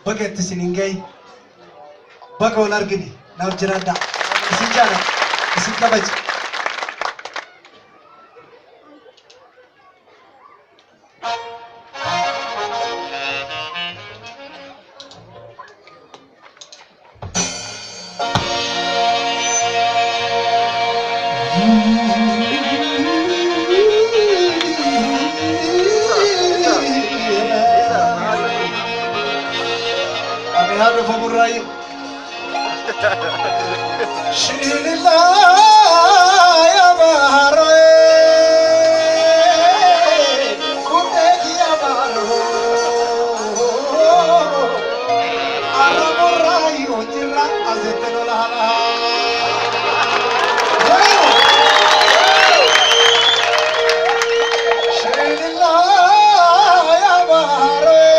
بقيت سنين جاي بقى ولا أرقني نرجع دا سنجانا سنكبج هذا فمراي شيل الله يا بهراي كنتك يا بهرو على مراي وترى أزتنا لها شيل الله يا بهراي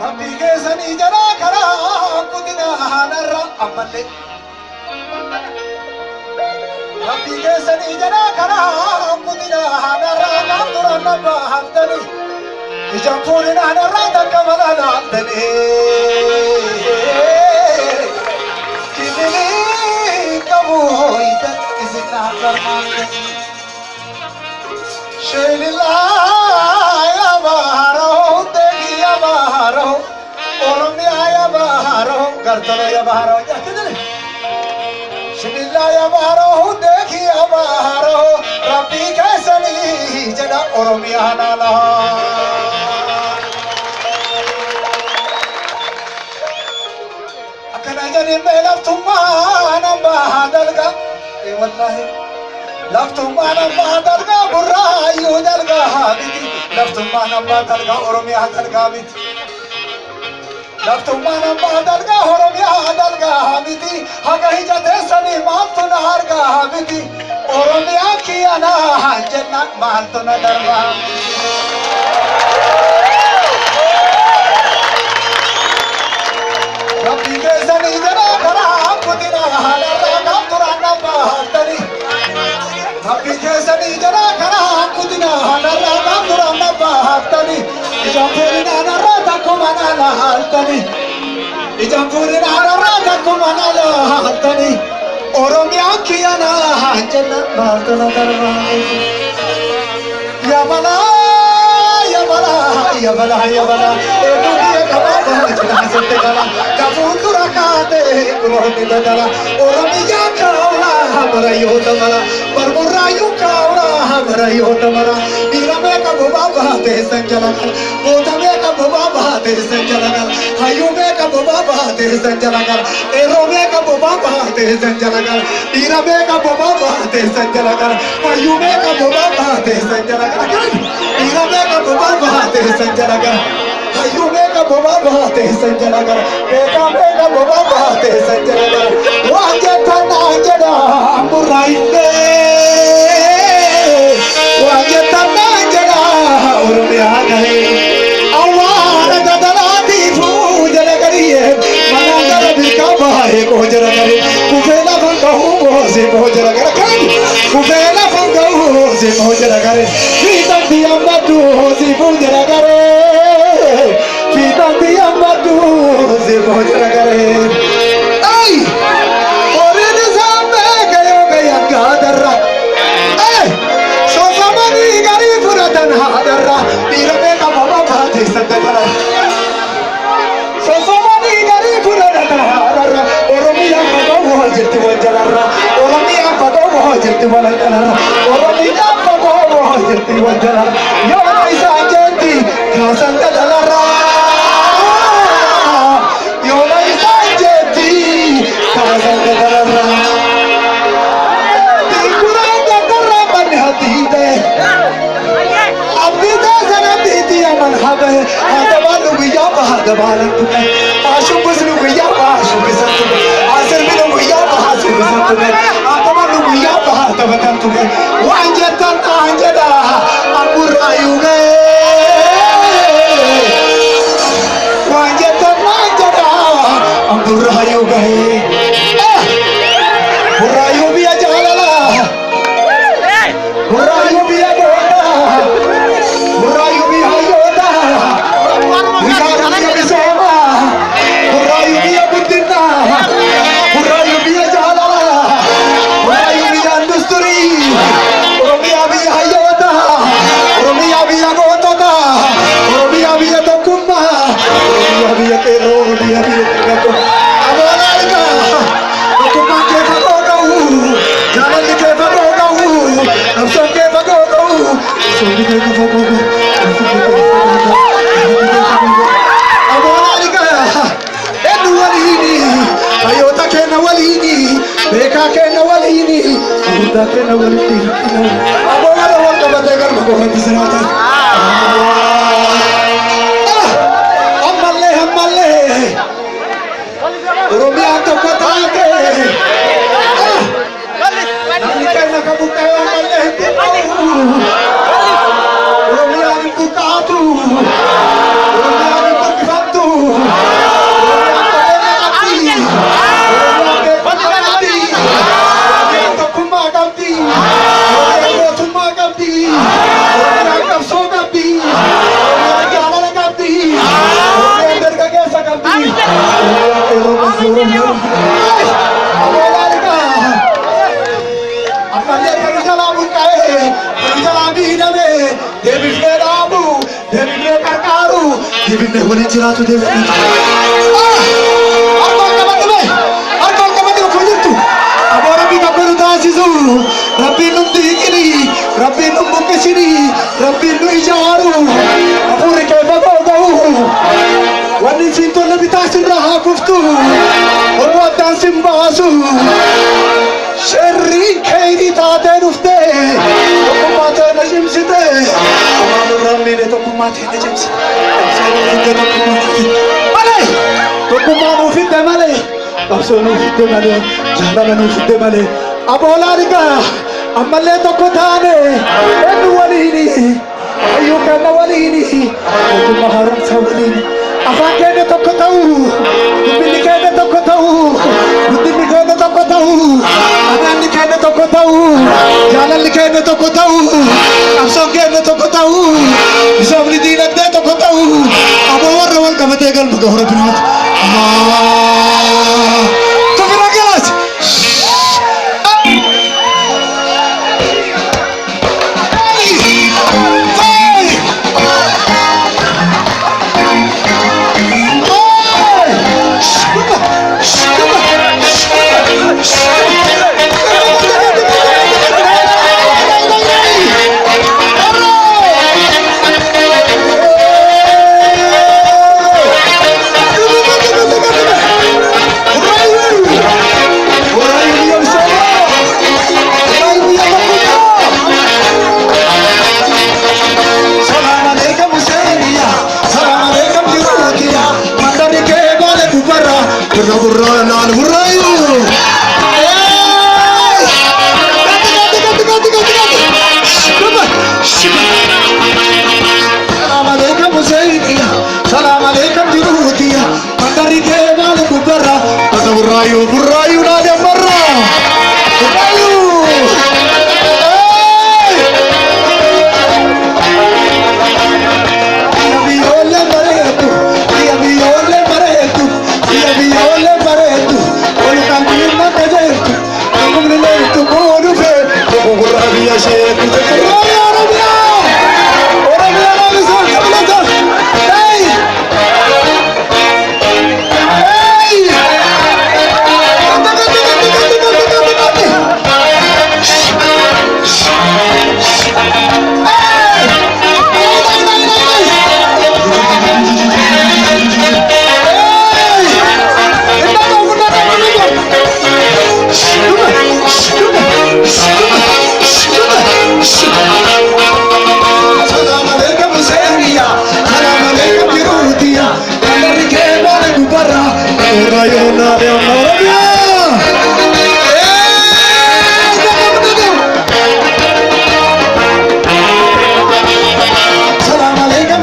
ربي كيسني جرا كرا كدنا هنرا أملي ربي كيسني جرا كرا كدنا هنرا نامدر نبا هفتني إجابورنا هنرا تكمل هفتني كذلي كبويت إزنا كرمان شيل الله يا بهارو تيجي يا بهارو أورميا يا بهارو كرتلا يا بهارو يا كذا شيل الله يا بهارو تيجي يا بهارو ربي كسني جدا أورميا نالا أكنا جاني ملف ثم أنا بهادلك إيه والله لفتم أنا ما تلقى برايو تلقى هابتي لفتم أنا ما تلقى أورميا تلقى هابتي لفتم أنا ما تلقى أورميا تلقى هابتي هكا هجت سني ما تنهار هابتي أورميا كي أنا جنة ما تنهار ربي كيسني جنا كرام كتنا هلا رام ترانا بهتري ربي كيسني جنا كرام كتنا هلا رام ترانا بهتري إجابورنا نراتكم أنا لهالتني إجابورنا نراتكم أنا لهالتني أورميا كيانا جنة ما تنادروا يا بلا يا بلا يا بلا يا بلا إدوكي كمان جنا ستكلا كفوتورا كاته كلوني بدلا أورميا كاولا همرا يوتملا بربورا يوكاولا همرا يوتملا بيرامي كبوبا بهته سنجلكل موتامي كبوبا بهته سنجلكل هايومي كبوبا بهته سنجلكل إيرومي كبوبا بهته سنجلكل بيرامي كبوبا بهته سنجلكل هايومي كبوبا بهته سنجلكل بيرامي كبوبا بهته سنجلكل هايومي كبوبا بهته سنجلكل بيرامي كبوبا بهته سنجلكل واجتنا جدا أمراينه واجتنا جدا أورميا كهي أوان تدلاتي فوجر كريه مناجر بكابه كوجر كريه كفيلا فنكهو بوزي كوجر كريه كفيلا فنكهو بوزي كوجر كريه في تنتي أمبدو بوزي كوجر كريه في تنتي أمبدو بوزي كوجر كريه أي أوريد زامبه كيو كيا كادرة أي سوسماني غري فرادن هادرة بيرمي كبابا باتي سندرة سوسماني غري فرادن هادرة أورميا كبابا هجت وجلرة أورميا كبابا هجت وجلرة أورميا كبابا هجت وجلرة يا نايسا جنتي كاسن دلرة يا نايسا جنتي كاسن دلرة تيكوران دلرة من هديده أبدي تزنى تي من هذا هذا بالو بيا هذا بالو عاشو بسلو بيا عاشو بسلو عسل بلو بيا عسل بسلو هذا بالو بيا هذا بكنتو وانجتن انجدا أمور رايوغه وانجتن hayu gahe burayu biya jalala burayu biya goda burayu biya yoda burayu biya soma burayu biya buddina burayu biya jalala burayu biya dusturi oromiya biya yoda oromiya biya goda oromiya biya dokuma oromiya biya kero oromiya biya kero abalarga dokuma ke fagoga jalal ke fagoga amson ke fagoga soni ke fagoga abalarga enuwalini ayota ke nawalini beka ke nawalini uda ke nawalini abalarga wanda badegar bhagwan disrata amalle Oromia to kotate Nalika na kabuka amalle Oromia ni bukatu Oromia ni bukatu Oromia ke pati Oromia to kumagamti Oromia to kumagamti Oromia ka sogamti Oromia jalala gamti Oromia derga ke sagamti Amalle perjala bukae perjala bidame devine rabu devine karkaru devine walinjiratu devine arko kabade khojitu abora bita perudasizu rabbi nundikini rabbi numbukesini rabbi nuijaru apure ke bagogo wani cinto lebita sirraha kuftu orwatan simbasu sherri khairi taate nufte tokumate najimsite amanu ramine tokumate najimsite sirri tokumate male tokumanu fitte male absonu fitte male jalanu fitte male abolariga amalle tokotane enu walini ayyuka nawalini tumaharam sawalini afakene tokotau bilikene tokotau budinikene tokotau ananikene tokotau jalalikene tokotau afsokene tokotau isabri dinakne tokotau abawar rawal kamate gal bhagora binat to firagelas Burayu nade marra Burayu Dia viole maretu Olu kantina tejetu Kumne letu bodu fe Burayu sheku Burayu Oromia Oromia nabi sol kabla sol Hey Salam alaikum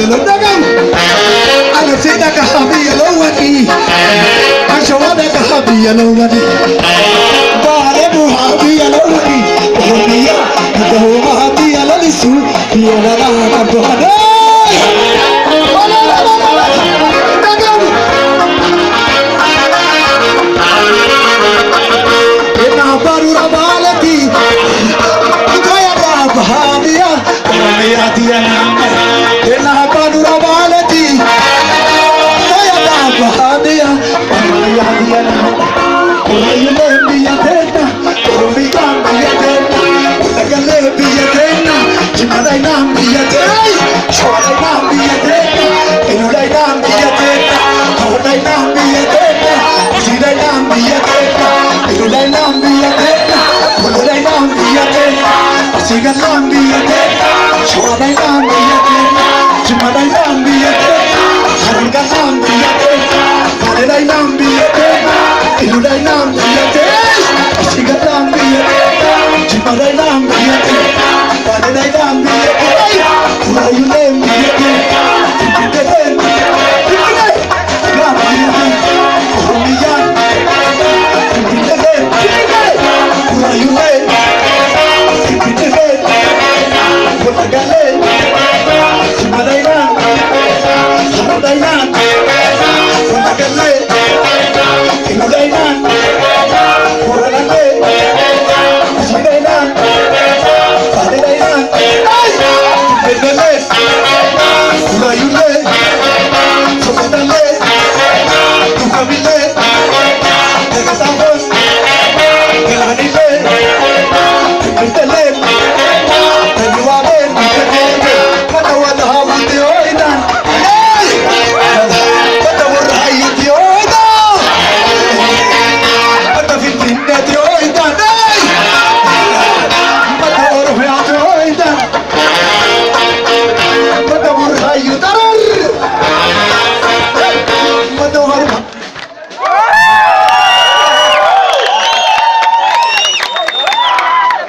yellow dagam. I can see that happy yellow wadi. I show that happy yellow wadi. Barebu happy yellow wadi. Homiya, the home happy yellow lisu. Yellow dagam. Barura balati, kaya bahagia, kaya dia nama. Ena barura balati, kaya bahagia, kaya dia nama. Kaya lebih tena, kaya lebih tena, kaya lebih tena. Cuma nama dia tena, cuma nama dia tena. Eno nama dia tena, kau nama dia tena, cuma nama dia tena. Eno nama dia tena, kau nama dia tena. Siga nama dia tena, cuma nama dia tena. Cuma nama dia tena, harga nama dia tena. Pada nama dia tena, eno nama dia tena. Siga nama dia tena, cuma nama dia tena. Pada nama dia tena, kau nama dia tena. Hey!